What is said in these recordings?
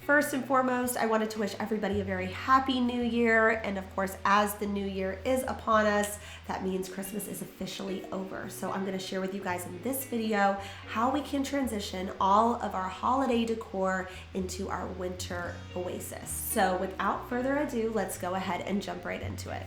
First and foremost, I wanted to wish everybody a very happy new year. And of course, as the new year is upon us, that means Christmas is officially over. So I'm gonna share with you guys in this video how we can transition all of our holiday decor into our winter oasis. So without further ado, let's go ahead and jump right into it.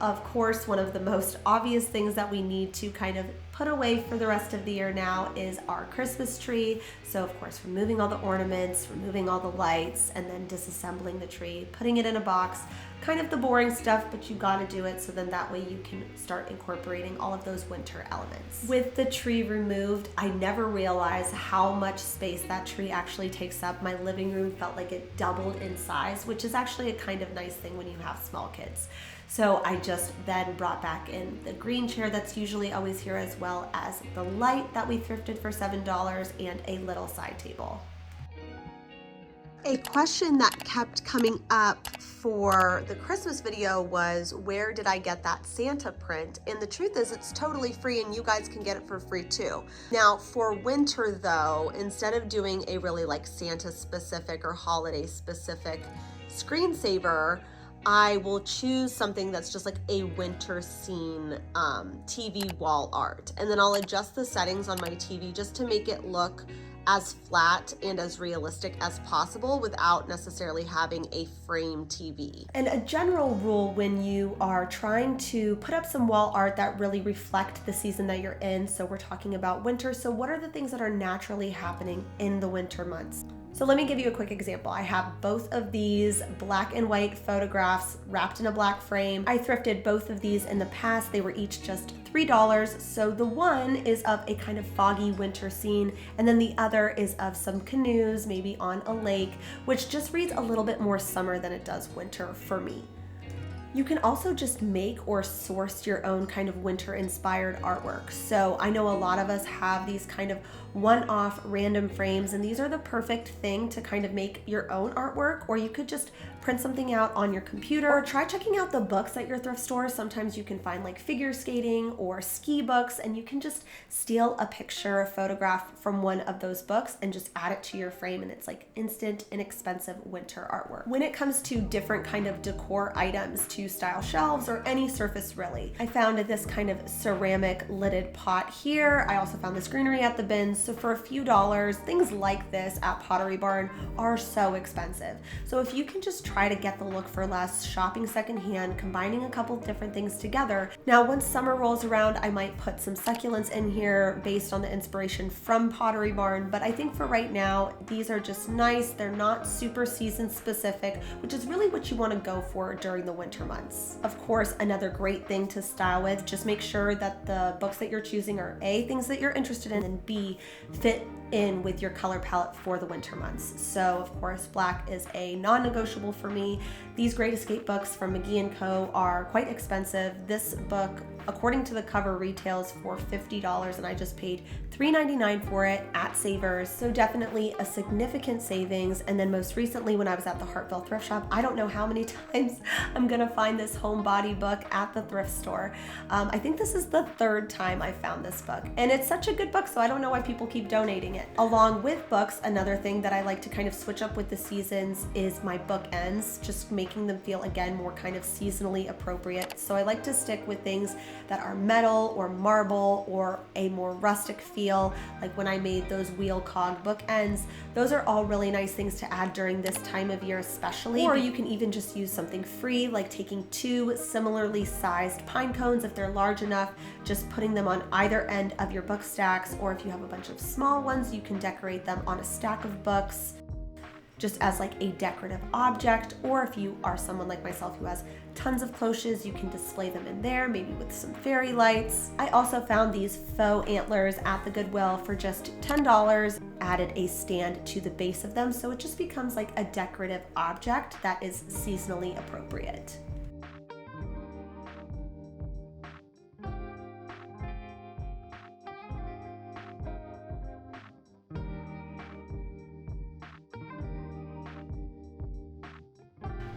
Of course, one of the most obvious things that we need to kind of put away for the rest of the year now is our Christmas tree. So of course, removing all the ornaments, removing all the lights, and then disassembling the tree, putting it in a box, kind of the boring stuff, but you gotta do it so then that way you can start incorporating all of those winter elements. With the tree removed, I never realized how much space that tree actually takes up. My living room felt like it doubled in size, which is actually a kind of nice thing when you have small kids. So I just then brought back in the green chair that's usually always here, as well as the light that we thrifted for $7 and a little side table. A question that kept coming up for the Christmas video was, where did I get that Santa print? And the truth is, it's totally free and you guys can get it for free too. Now for winter though, instead of doing a really like Santa specific or holiday specific screensaver, I will choose something that's just like a winter scene TV wall art. And then I'll adjust the settings on my TV just to make it look as flat and as realistic as possible without necessarily having a frame TV. And a general rule when you are trying to put up some wall art that really reflect the season that you're in, so we're talking about winter, so what are the things that are naturally happening in the winter months? So let me give you a quick example. I have both of these black and white photographs wrapped in a black frame. I thrifted both of these in the past. They were each just $3. So the one is of a kind of foggy winter scene, and then the other is of some canoes, maybe on a lake, which just reads a little bit more summer than it does winter for me. You can also just make or source your own kind of winter inspired artwork. So I know a lot of us have these kind of one-off random frames, and these are the perfect thing to kind of make your own artwork, or you could just print something out on your computer, or try checking out the books at your thrift store. Sometimes you can find like figure skating or ski books, and you can just steal a picture, a photograph from one of those books and just add it to your frame, and it's like instant, inexpensive winter artwork. When it comes to different kind of decor items to style shelves or any surface really, I found this kind of ceramic lidded pot here. I also found this greenery at the bins. So for a few dollars, things like this at Pottery Barn are so expensive. So if you can just try to get the look for less, shopping secondhand, combining a couple different things together. Now, once summer rolls around, I might put some succulents in here based on the inspiration from Pottery Barn. But I think for right now, these are just nice. They're not super season specific, which is really what you want to go for during the winter months. Of course, another great thing to style with, just make sure that the books that you're choosing are A, things that you're interested in, and B, fit in with your color palette for the winter months. So of course, black is a non-negotiable for me. These Great Escape books from McGee & Co. are quite expensive. This book, according to the cover, retails for $50 and I just paid $3.99 for it at Savers. So definitely a significant savings. And then most recently when I was at the Hartville thrift shop, I don't know how many times I'm gonna find this homebody book at the thrift store. I think this is the third time I found this book, and it's such a good book, so I don't know why people keep donating it. Along with books, another thing that I like to kind of switch up with the seasons is my bookends, just making them feel again more kind of seasonally appropriate. So I like to stick with things that are metal or marble or a more rustic feel, like when I made those wheel cog bookends. Those are all really nice things to add during this time of year especially. Or you can even just use something free, like taking two similarly sized pine cones if they're large enough, just putting them on either end of your book stacks, or if you have a bunch of small ones, you can decorate them on a stack of books just as like a decorative object. Or if you are someone like myself who has tons of cloches, you can display them in there, maybe with some fairy lights. I also found these faux antlers at the Goodwill for just $10, added a stand to the base of them, so it just becomes like a decorative object that is seasonally appropriate.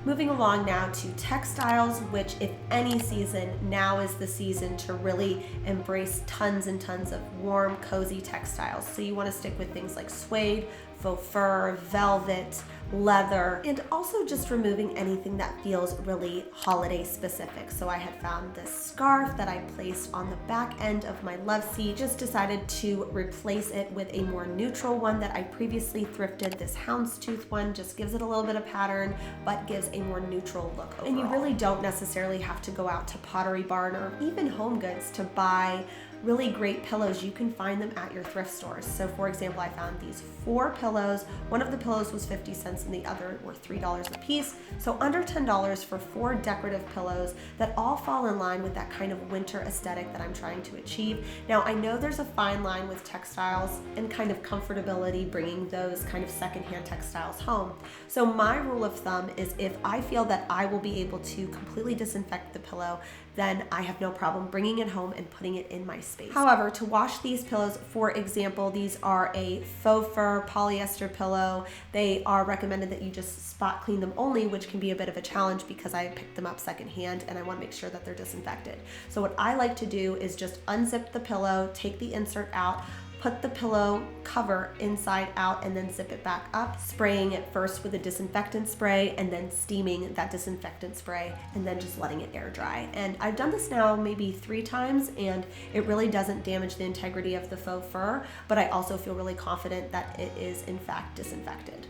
Moving along now to textiles, which if any season, now is the season to really embrace tons and tons of warm, cozy textiles. So you want to stick with things like suede, faux fur, velvet, leather, and also just removing anything that feels really holiday specific. So I had found this scarf that I placed on the back end of my love seat, just decided to replace it with a more neutral one that I previously thrifted. This houndstooth one just gives it a little bit of pattern, but gives a more neutral look overall. And you really don't necessarily have to go out to Pottery Barn or even Home Goods to buy really great pillows. You can find them at your thrift stores. So for example, I found these 4 pillows. One of the pillows was 50 cents and the other were $3 a piece. So under $10 for 4 decorative pillows that all fall in line with that kind of winter aesthetic that I'm trying to achieve. Now I know there's a fine line with textiles and kind of comfortability, bringing those kind of secondhand textiles home. So my rule of thumb is if I feel that I will be able to completely disinfect the pillow, then I have no problem bringing it home and putting it in my space. However, to wash these pillows, for example, these are a faux fur polyester pillow. They are recommended that you just spot clean them only, which can be a bit of a challenge because I picked them up secondhand and I want to make sure that they're disinfected. So what I like to do is just unzip the pillow, take the insert out, put the pillow cover inside out, and then zip it back up, spraying it first with a disinfectant spray and then steaming that disinfectant spray and then just letting it air dry. And I've done this now maybe 3 times and it really doesn't damage the integrity of the faux fur, but I also feel really confident that it is in fact disinfected.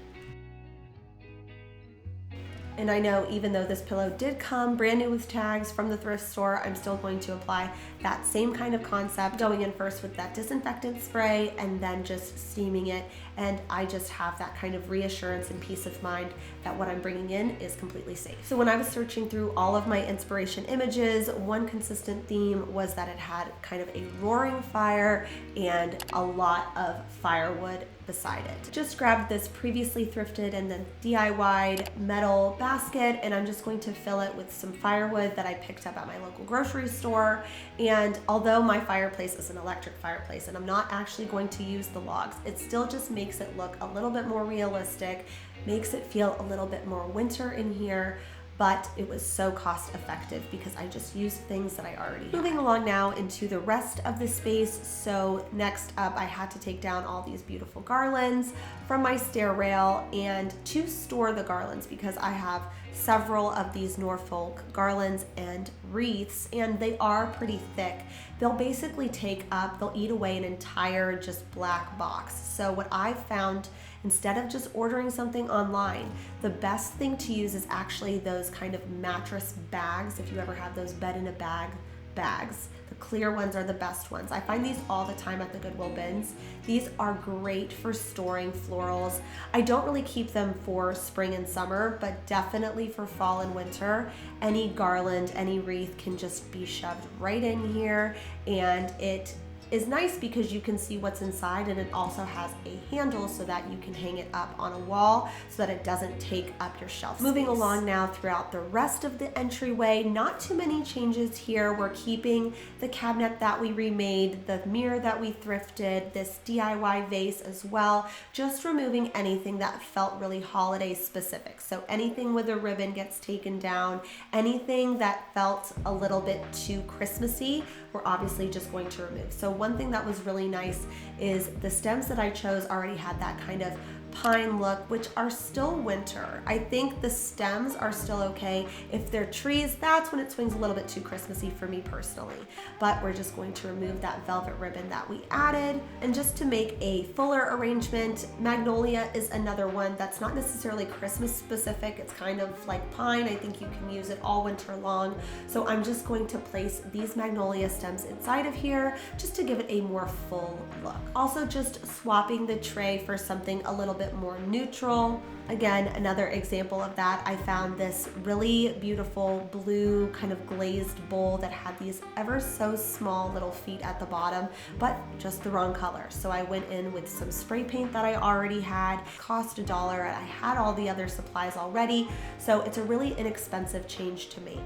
And I know even though this pillow did come brand new with tags from the thrift store, I'm still going to apply that same kind of concept, going in first with that disinfectant spray and then just steaming it. And I just have that kind of reassurance and peace of mind that what I'm bringing in is completely safe. So when I was searching through all of my inspiration images, one consistent theme was that it had kind of a roaring fire and a lot of firewood beside it. Just grabbed this previously thrifted and then DIY'd metal basket, and I'm just going to fill it with some firewood that I picked up at my local grocery store. And although my fireplace is an electric fireplace and I'm not actually going to use the logs, it still just makes it look a little bit more realistic, makes it feel a little bit more winter in here. But it was so cost effective because I just used things that I already had. Moving along now into the rest of the space. So next up, I had to take down all these beautiful garlands from my stair rail, and to store the garlands because I have several of these Norfolk garlands and wreaths, and they are pretty thick. They'll basically they'll eat away an entire just black box. So what I've found, instead of just ordering something online, the best thing to use is actually those kind of mattress bags. If you ever have those bed in a bag bags, the clear ones are the best ones. I find these all the time at the Goodwill bins. These are great for storing florals. I don't really keep them for spring and summer, but definitely for fall and winter. Any garland, any wreath can just be shoved right in here, and it is nice because you can see what's inside, and it also has a handle so that you can hang it up on a wall so that it doesn't take up your shelf space. Moving along now throughout the rest of the entryway, not too many changes here. We're keeping the cabinet that we remade, the mirror that we thrifted, this DIY vase as well, just removing anything that felt really holiday specific. So anything with a ribbon gets taken down, anything that felt a little bit too Christmassy, we're obviously just going to remove. So one thing that was really nice is the stems that I chose already had that kind of pine look, which are still winter. I think the stems are still okay. If they're trees, that's when it swings a little bit too Christmassy for me personally. But we're just going to remove that velvet ribbon that we added. And just to make a fuller arrangement, magnolia is another one that's not necessarily Christmas specific. It's kind of like pine. I think you can use it all winter long. So I'm just going to place these magnolia stems inside of here just to give it a more full look. Also just swapping the tray for something a little bit more neutral. Again, another example of that, I found this really beautiful blue kind of glazed bowl that had these ever so small little feet at the bottom, but just the wrong color. So I went in with some spray paint that I already had, cost $1, and I had all the other supplies already. So it's a really inexpensive change to make.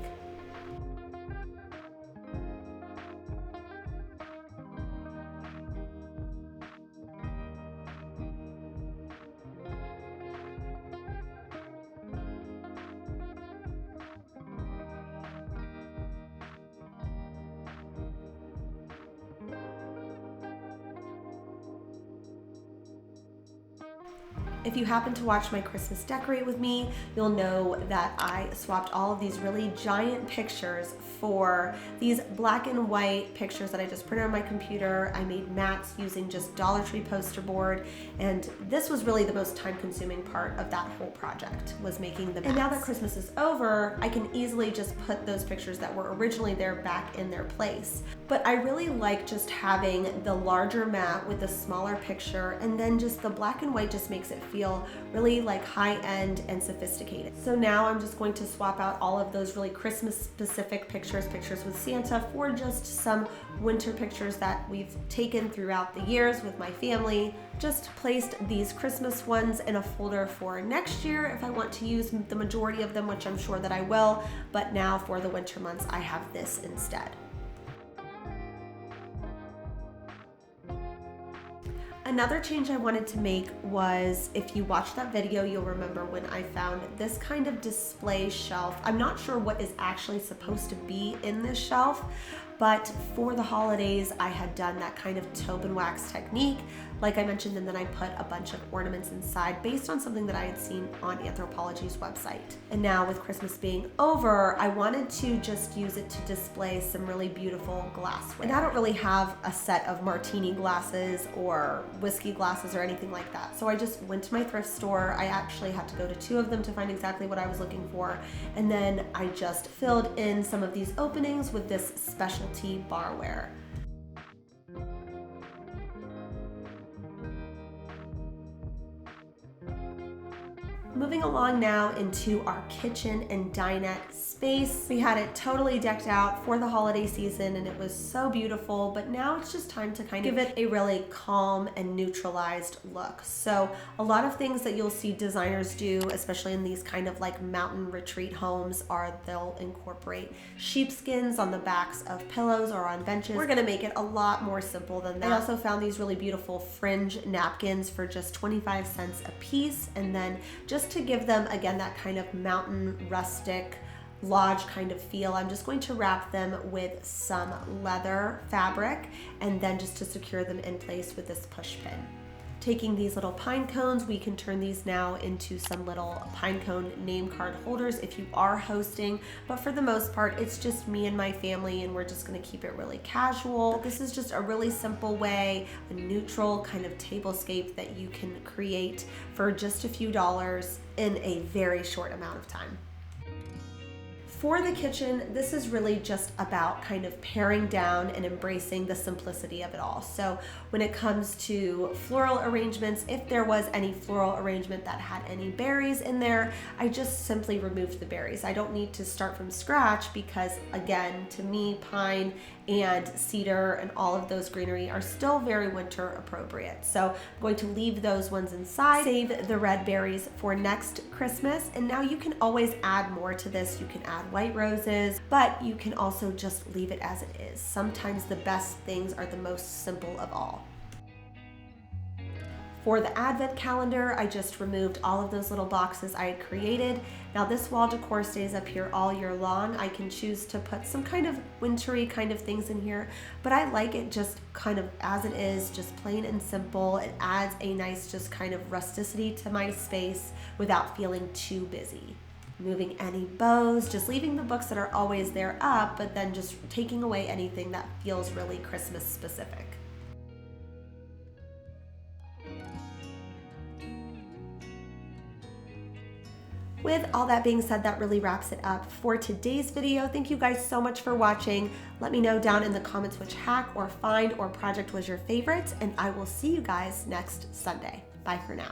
If you happen to watch my Christmas Decorate with me, you'll know that I swapped all of these really giant pictures for these black and white pictures that I just printed on my computer. I made mats using just Dollar Tree poster board, and this was really the most time-consuming part of that whole project, was making the mats. And now that Christmas is over, I can easily just put those pictures that were originally there back in their place. But I really like just having the larger mat with the smaller picture, and then just the black and white just makes it feel really like high-end and sophisticated. So now I'm just going to swap out all of those really Christmas-specific pictures with Santa, for just some winter pictures that we've taken throughout the years with my family. Just placed these Christmas ones in a folder for next year if I want to use the majority of them, which I'm sure that I will, but now for the winter months I have this instead. Another change I wanted to make was, if you watched that video, you'll remember when I found this kind of display shelf. I'm not sure what is actually supposed to be in this shelf, but for the holidays, I had done that kind of taupe and wax technique, like I mentioned, and then I put a bunch of ornaments inside based on something that I had seen on Anthropologie's website. And now with Christmas being over, I wanted to just use it to display some really beautiful glassware. And I don't really have a set of martini glasses or whiskey glasses or anything like that. So I just went to my thrift store. I actually had to go to 2 of them to find exactly what I was looking for. And then I just filled in some of these openings with this specialty barware. Moving along now into our kitchen and dinette space. We had it totally decked out for the holiday season and it was so beautiful, but now it's just time to kind of give it a really calm and neutralized look. So a lot of things that you'll see designers do, especially in these kind of like mountain retreat homes, are they'll incorporate sheepskins on the backs of pillows or on benches. We're gonna make it a lot more simple than that. I also found these really beautiful fringe napkins for just 25 cents a piece, and then just to give them, again, that kind of mountain rustic lodge kind of feel, I'm just going to wrap them with some leather fabric, and then just to secure them in place with this push pin. Taking these little pine cones, we can turn these now into some little pine cone name card holders if you are hosting, but for the most part, it's just me and my family, and we're just gonna keep it really casual. But this is just a really simple way, a neutral kind of tablescape that you can create for just a few dollars in a very short amount of time. For the kitchen, this is really just about kind of paring down and embracing the simplicity of it all. So when it comes to floral arrangements, if there was any floral arrangement that had any berries in there, I just simply removed the berries. I don't need to start from scratch because, again, to me, pine and cedar and all of those greenery are still very winter appropriate. So I'm going to leave those ones inside, save the red berries for next Christmas. And now you can always add more to this. You can add white roses, but you can also just leave it as it is. Sometimes the best things are the most simple of all. For the advent calendar, I just removed all of those little boxes I had created. Now this wall decor stays up here all year long. I can choose to put some kind of wintry kind of things in here, but I like it just kind of as it is, just plain and simple. It adds a nice just kind of rusticity to my space without feeling too busy. Moving any bows, just leaving the books that are always there up, but then just taking away anything that feels really Christmas specific. With all that being said, that really wraps it up for today's video. Thank you guys so much for watching. Let me know down in the comments which hack or find or project was your favorite, and I will see you guys next Sunday. Bye for now.